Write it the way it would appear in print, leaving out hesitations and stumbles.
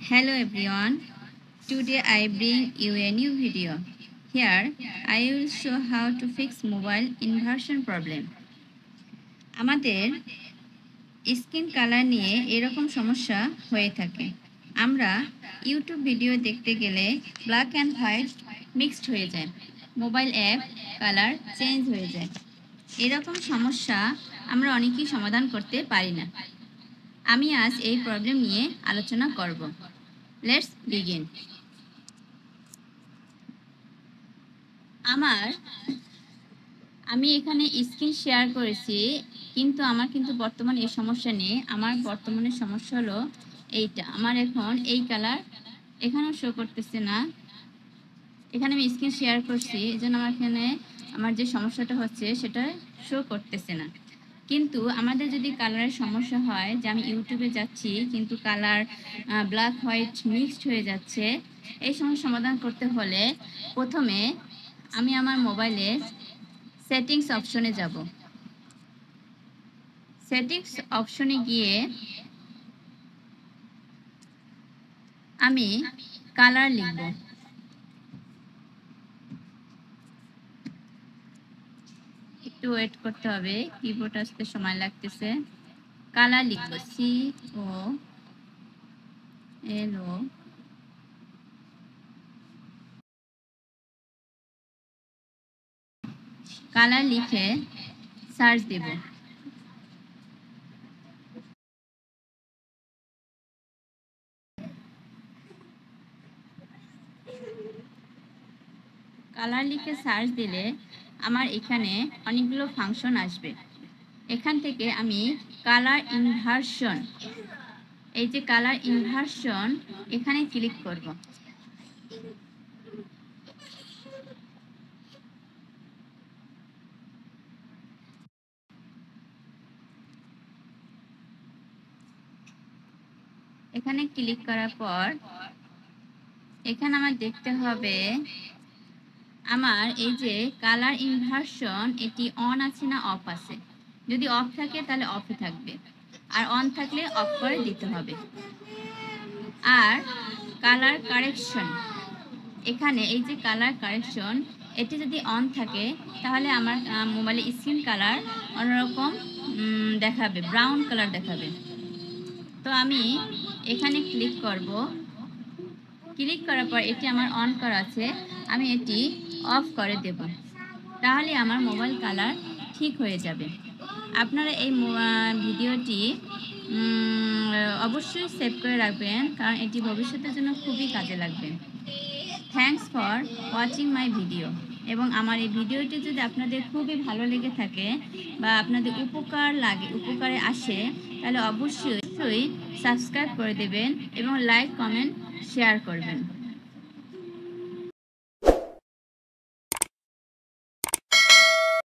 Hello everyone, today I bring you a new video. Here I will show how to fix mobile inversion problem. আমাদের skin colour নিয়ে এরকম সমস্যা হয়ে থাকে। আমরা ইউটিউব ভিডিও দেখতে গেলে ব্ল্যাক অ্যান্ড হোয়াইট মিক্সড হয়ে যায়, মোবাইল অ্যাপ কালার চেঞ্জ হয়ে যায়। এরকম সমস্যা আমরা অনেকেই সমাধান করতে পারি না। আমি আজ এই প্রবলেম নিয়ে আলোচনা করব। Let's begin. আমি এখানে স্ক্রিন শেয়ার করেছি, কিন্তু আমার বর্তমানে এই সমস্যা নেই। আমার বর্তমানে সমস্যা হলো এইটা। আমার এখন এই কালার এখানেও শো করতেছে না। এখানে আমি স্ক্রিন শেয়ার করছি, এই জন্য আমার যে সমস্যাটা হচ্ছে সেটা শো করতেছে না। কিন্তু আমাদের যদি কালারের সমস্যা হয়, যে আমি ইউটিউবে যাচ্ছি কিন্তু কালার ব্ল্যাক হোয়াইট মিক্সড হয়ে যাচ্ছে, এই সমস্যা সমাধান করতে হলে প্রথমে আমি আমার মোবাইলে সেটিংস অপশনে যাব। সেটিংস অপশনে গিয়ে আমি কালার লিখব। একটু ওয়েট করতে হবে, কিবোর্ড আসতে সময় লাগতেছে। কালার লিখব, COLO। কালার লিখে সার্চ দেব। কালার লিখে সার্চ দিলে আমার এখানে অনেকগুলো ফাংশন আসবে। এখান থেকে আমি কালার ইনভার্সন, এই যে কালার ইনভার্সন, এখানে ক্লিক করব। এখানে ক্লিক করার পর এখানে আমার দেখতে হবে আমার এই যে কালার ইনভার্সন, এটি অন আছে না অফ আছে। যদি অফ থাকে তাহলে অফে থাকবে, আর অন থাকলে অফ করে দিতে হবে। আর কালার কারেকশন, এখানে এই যে কালার কারেকশন, এটি যদি অন থাকে তাহলে আমার মোবাইলে স্কিন কালার অন্যরকম দেখাবে, ব্রাউন কালার দেখাবে। তো আমি এখানে ক্লিক করব। ক্লিক করার পর এটি আমার অন করা আছে, আমি এটি অফ করে দেব, তাহলে আমার মোবাইল কালার ঠিক হয়ে যাবে। আপনারা এই ভিডিওটি অবশ্যই সেভ করে রাখবেন, কারণ এটি ভবিষ্যতের জন্য খুবই কাজে লাগবে। Thanks for watching my video. এবং আমার এই ভিডিওটি যদি আপনাদের খুবই ভালো লেগে থাকে বা আপনাদের উপকারে আসে, তাহলে অবশ্যই সাবস্ক্রাইব করে দেবেন এবং লাইক, কমেন্ট, শেয়ার করবেন।